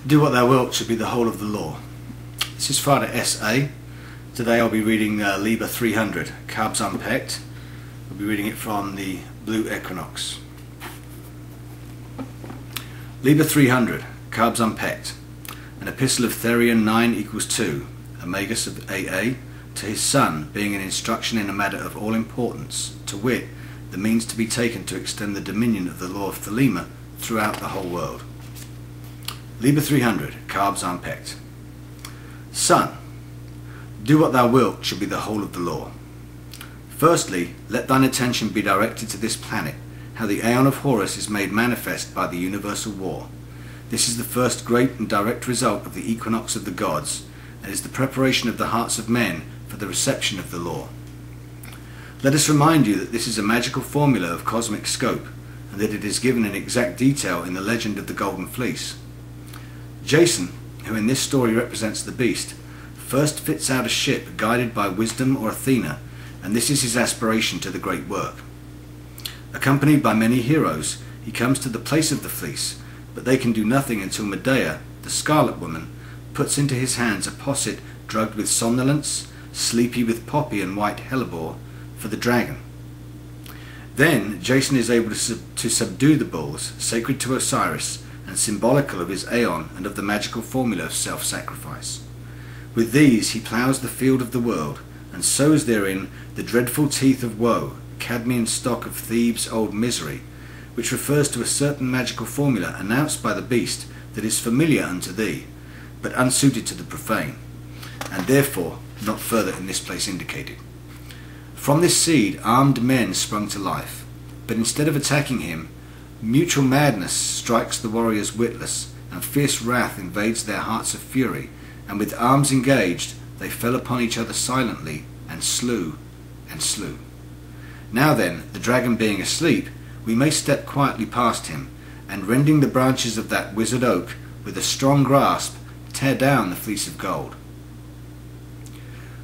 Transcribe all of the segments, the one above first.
Do what thou wilt should be the whole of the law. This is Frater S.A. Today I'll be reading Liber 300, Khabs on Pekht. I'll be reading it from the Blue Equinox. Liber 300, Khabs on Pekht. An epistle of Therian 9 equals 2, a magus of AA, to his son, being an instruction in a matter of all importance, to wit, the means to be taken to extend the dominion of the law of Thelema throughout the whole world. Liber 300, Khabs on Pekht. Son, do what thou wilt should be the whole of the law. Firstly, let thine attention be directed to this planet, how the Aeon of Horus is made manifest by the universal war. This is the first great and direct result of the equinox of the gods, and is the preparation of the hearts of men for the reception of the law. Let us remind you that this is a magical formula of cosmic scope, and that it is given in exact detail in the legend of the Golden Fleece. Jason, who in this story represents the beast, first fits out a ship guided by Wisdom or Athena, and this is his aspiration to the great work. Accompanied by many heroes, he comes to the place of the fleece, but they can do nothing until Medea, the Scarlet Woman, puts into his hands a posset drugged with somnolence, sleepy with poppy and white hellebore, for the dragon. Then Jason is able to subdue the bulls, sacred to Osiris, and symbolical of his Aeon and of the magical formula of self-sacrifice. With these he ploughs the field of the world, and sows therein the dreadful teeth of woe, Cadmean stock of Thebes' old misery, which refers to a certain magical formula announced by the beast that is familiar unto thee, but unsuited to the profane, and therefore not further in this place indicated. From this seed armed men sprung to life, but instead of attacking him, mutual madness strikes the warriors witless, and fierce wrath invades their hearts of fury, and with arms engaged they fell upon each other silently, and slew and slew. Now then, the dragon being asleep, we may step quietly past him, and rending the branches of that wizard oak, with a strong grasp, tear down the fleece of gold.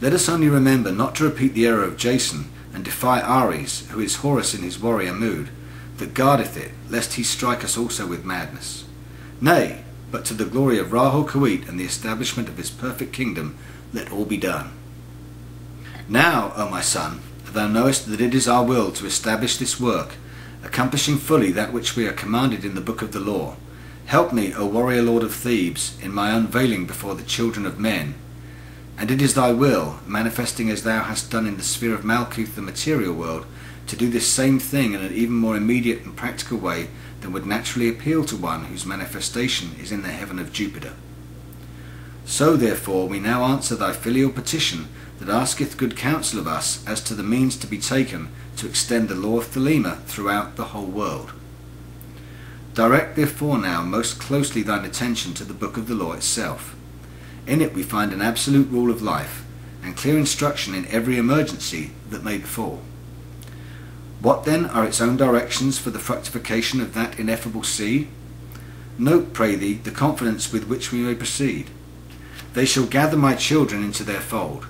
Let us only remember not to repeat the error of Jason, and defy Ares, who is Horus in his warrior mood, that guardeth it, lest he strike us also with madness. Nay, but to the glory of Ra-Hoor-Khuit and the establishment of his perfect kingdom, let all be done. Now, O my son, thou knowest that it is our will to establish this work, accomplishing fully that which we are commanded in the book of the law. Help me, O warrior lord of Thebes, in my unveiling before the children of men. And it is thy will, manifesting as thou hast done in the sphere of Malkuth, the material world, to do this same thing in an even more immediate and practical way than would naturally appeal to one whose manifestation is in the heaven of Jupiter. So therefore we now answer thy filial petition that asketh good counsel of us as to the means to be taken to extend the law of Thelema throughout the whole world. Direct therefore now most closely thine attention to the book of the law itself. In it we find an absolute rule of life, and clear instruction in every emergency that may befall. What then are its own directions for the fructification of that ineffable seed? Note, pray thee, the confidence with which we may proceed. They shall gather my children into their fold.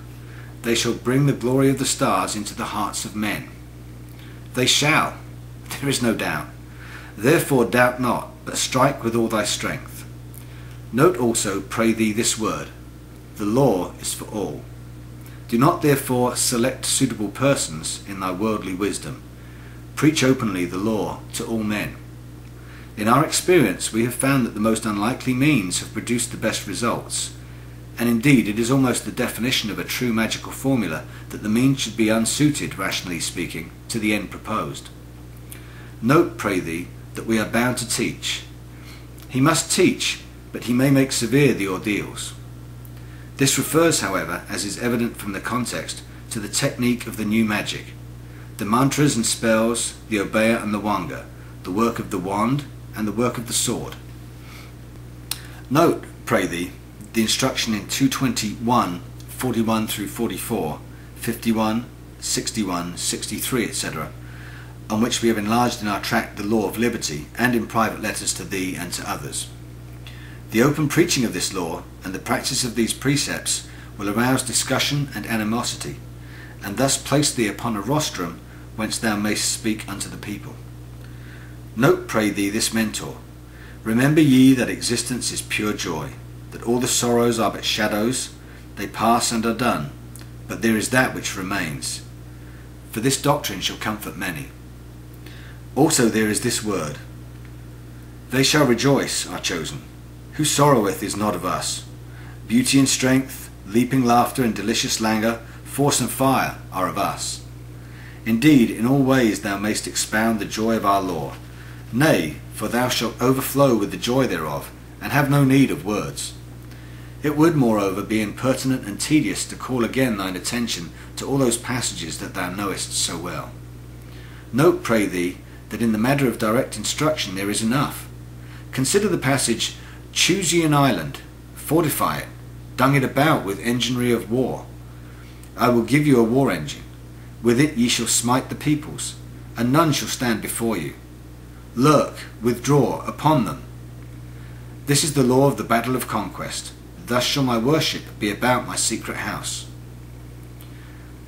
They shall bring the glory of the stars into the hearts of men. They shall, there is no doubt. Therefore doubt not, but strike with all thy strength. Note also, pray thee, this word: the law is for all. Do not therefore select suitable persons in thy worldly wisdom. Preach openly the law to all men. In our experience we have found that the most unlikely means have produced the best results, and indeed it is almost the definition of a true magical formula that the means should be unsuited, rationally speaking, to the end proposed. Note, pray thee, that we are bound to teach. He must teach, but he may make severe the ordeals. This refers, however, as is evident from the context, to the technique of the new magic, the mantras and spells, the obeya and the wanga, the work of the wand and the work of the sword. Note, pray thee, the instruction in 221, 41 through 44, 51, 61, 63, etc., on which we have enlarged in our tract the law of liberty, and in private letters to thee and to others. The open preaching of this law and the practice of these precepts will arouse discussion and animosity, and thus place thee upon a rostrum whence thou mayst speak unto the people. Note, pray thee, this mentor. Remember ye that existence is pure joy, that all the sorrows are but shadows, they pass and are done, but there is that which remains. For this doctrine shall comfort many. Also there is this word, they shall rejoice, are chosen. Who sorroweth is not of us. Beauty and strength, leaping laughter and delicious languor, force and fire are of us. Indeed, in all ways thou mayst expound the joy of our law. Nay, for thou shalt overflow with the joy thereof, and have no need of words. It would, moreover, be impertinent and tedious to call again thine attention to all those passages that thou knowest so well. Note, pray thee, that in the matter of direct instruction there is enough. Consider the passage, choose ye an island, fortify it, dung it about with enginery of war. I will give you a war engine. With it ye shall smite the peoples, and none shall stand before you. Lurk, withdraw upon them. This is the law of the battle of conquest. Thus shall my worship be about my secret house.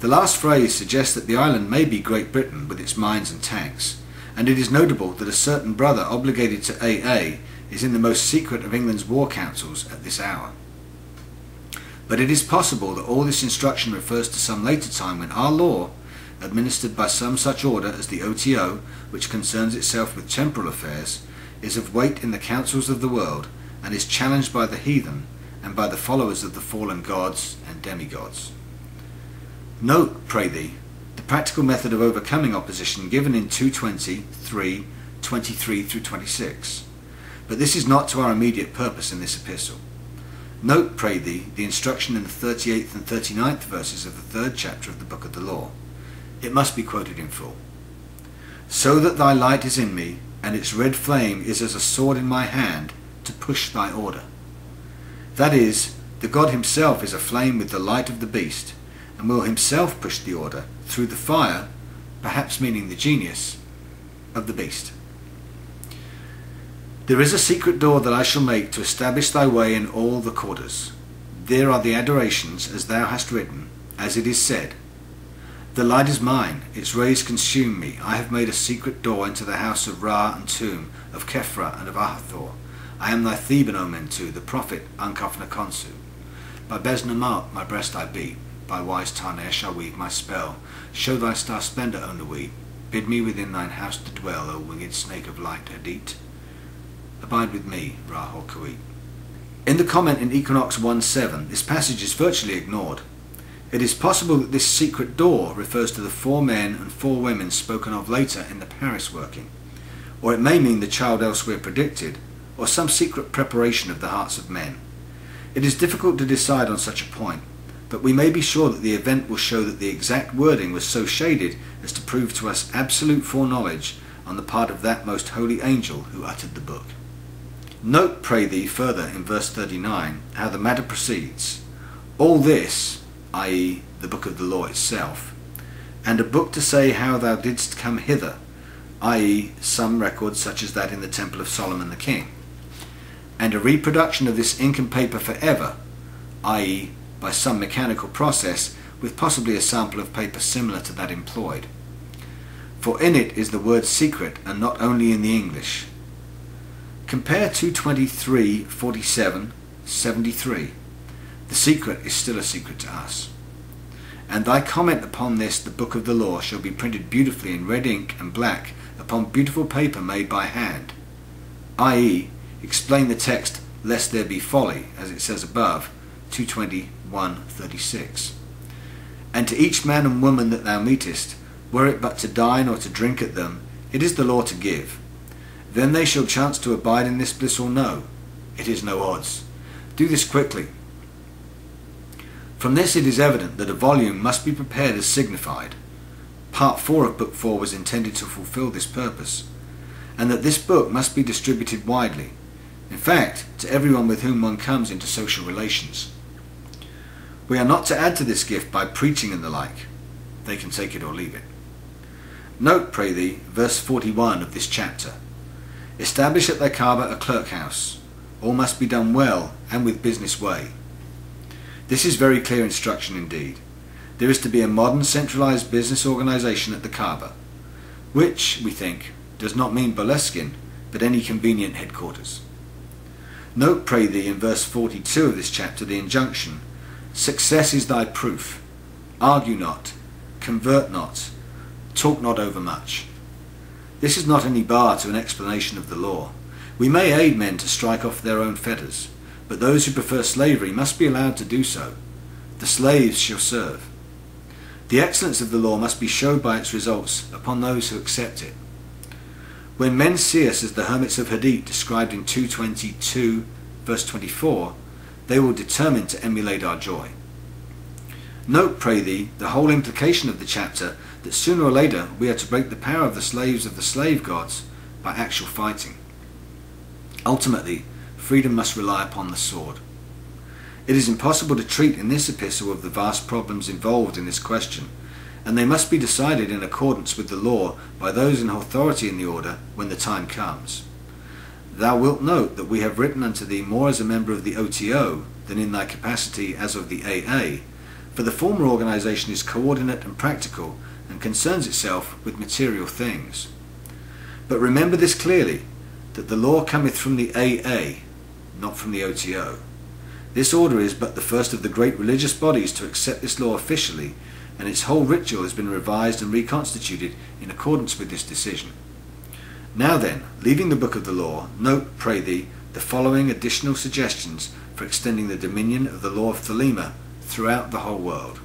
The last phrase suggests that the island may be Great Britain with its mines and tanks, and it is notable that a certain brother obligated to AA is in the most secret of England's war councils at this hour. But it is possible that all this instruction refers to some later time when our law, administered by some such order as the O.T.O, which concerns itself with temporal affairs, is of weight in the councils of the world, and is challenged by the heathen and by the followers of the fallen gods and demigods. Note, pray thee, the practical method of overcoming opposition given in 2:20, 23 through 26. But this is not to our immediate purpose in this epistle. Note, pray thee, the instruction in the 38th and 39th verses of the 3rd chapter of the Book of the Law. It must be quoted in full. So that thy light is in me, and its red flame is as a sword in my hand, to push thy order. That is, the God himself is aflame with the light of the beast, and will himself push the order through the fire, perhaps meaning the genius, of the beast. There is a secret door that I shall make to establish thy way in all the quarters. There are the adorations, as thou hast written, as it is said, the light is mine, its rays consume me. I have made a secret door into the house of Ra and tomb, of Khephrah and of Ahathor. I am thy Theban, O Mentu, the prophet Unkafnakonsu. By Besnamat my breast I beat, by wise Tarnesh I weave my spell. Show thy star splendour, O Nuit. Bid me within thine house to dwell, O winged snake of light, Hadit. Abide with me, Ra-Hor-Kuit. In the comment in Equinox 1:7, this passage is virtually ignored. It is possible that this secret door refers to the 4 men and 4 women spoken of later in the Paris working, or it may mean the child elsewhere predicted, or some secret preparation of the hearts of men. It is difficult to decide on such a point, but we may be sure that the event will show that the exact wording was so shaded as to prove to us absolute foreknowledge on the part of that most holy angel who uttered the book. Note, pray thee, further in verse 39, how the matter proceeds. All this, i.e. the book of the law itself, and a book to say how thou didst come hither, i.e. some record such as that in the temple of Solomon the king, and a reproduction of this ink and paper forever, i.e. by some mechanical process with possibly a sample of paper similar to that employed. For in it is the word secret, and not only in the English. Compare 2:23, 47, 73. The secret is still a secret to us. And thy comment upon this, the book of the law, shall be printed beautifully in red ink and black upon beautiful paper made by hand, i.e. explain the text, lest there be folly, as it says above, 2:21-36. And to each man and woman that thou meetest, were it but to dine or to drink at them, it is the law to give. Then they shall chance to abide in this bliss or no. It is no odds. Do this quickly. From this it is evident that a volume must be prepared as signified. Part 4 of Book 4 was intended to fulfill this purpose, and that this book must be distributed widely, in fact, to everyone with whom one comes into social relations. We are not to add to this gift by preaching and the like. They can take it or leave it. Note, pray thee, verse 41 of this chapter. Establish at thy Kaaba a clerk house. All must be done well and with business way. This is very clear instruction indeed. There is to be a modern centralized business organization at the Kaaba, which, we think, does not mean Boleskine, but any convenient headquarters. Note, pray thee, in verse 42 of this chapter the injunction, "Success is thy proof. Argue not, convert not, talk not overmuch." This is not any bar to an explanation of the law. We may aid men to strike off their own fetters, but those who prefer slavery must be allowed to do so. The slaves shall serve. The excellence of the law must be showed by its results upon those who accept it. When men see us as the hermits of Hadith described in 222 verse 24, they will determine to emulate our joy. Note, pray thee, the whole implication of the chapter, that sooner or later we are to break the power of the slaves of the slave gods by actual fighting. Ultimately, freedom must rely upon the sword. It is impossible to treat in this epistle of the vast problems involved in this question, and they must be decided in accordance with the law by those in authority in the order when the time comes. Thou wilt note that we have written unto thee more as a member of the O.T.O. than in thy capacity as of the A.A., for the former organisation is coordinate and practical and concerns itself with material things. But remember this clearly, that the law cometh from the A.A., not from the O.T.O. This order is but the first of the great religious bodies to accept this law officially, and its whole ritual has been revised and reconstituted in accordance with this decision. Now then, leaving the book of the law, note, pray thee, the following additional suggestions for extending the dominion of the law of Thelema throughout the whole world.